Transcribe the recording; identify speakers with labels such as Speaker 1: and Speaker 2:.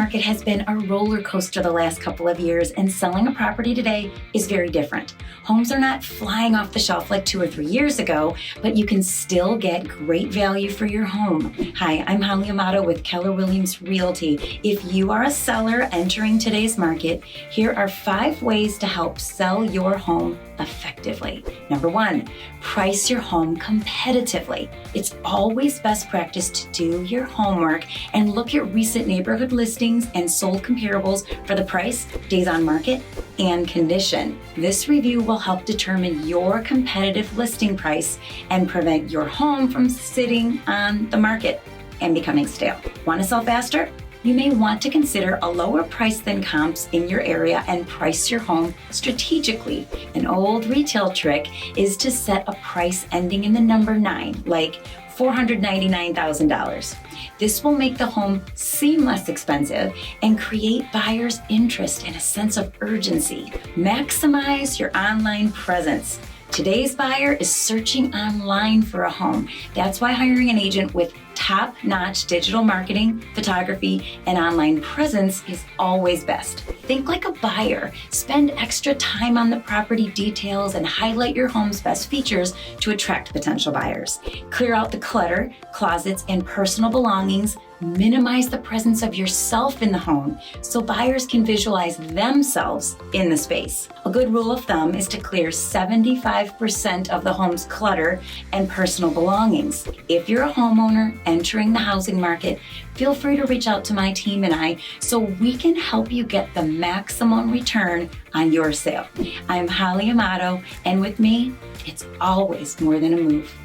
Speaker 1: market has been a roller coaster the last couple of years, and selling a property today is very different. Homes are not flying off the shelf like 2 or 3 years ago, but you can still get great value for your home. Hi, I'm Holly Amato with Keller Williams Realty. If you are a seller entering today's market, here are 5 ways to help sell your home effectively. Number 1, price your home competitively. It's always best practice to do your homework and look at recent neighborhood listings and sold comparables for the price, days on market, and condition. This review will help determine your competitive listing price and prevent your home from sitting on the market and becoming stale. Want to sell faster? You may want to consider a lower price than comps in your area and price your home strategically. An old retail trick is to set a price ending in the number 9, like $499,000. This will make the home seem less expensive and create buyers' interest and a sense of urgency. Maximize your online presence. Today's buyer is searching online for a home. That's why hiring an agent with top-notch digital marketing, photography, and online presence is always best. Think like a buyer. Spend extra time on the property details and highlight your home's best features to attract potential buyers. Clear out the clutter, closets, and personal belongings. Minimize the presence of yourself in the home so buyers can visualize themselves in the space. A good rule of thumb is to clear 75% of the home's clutter and personal belongings. If you're a homeowner entering the housing market, feel free to reach out to my team and I so we can help you get the maximum return on your sale. I'm Holly Amato, and with me, it's always more than a move.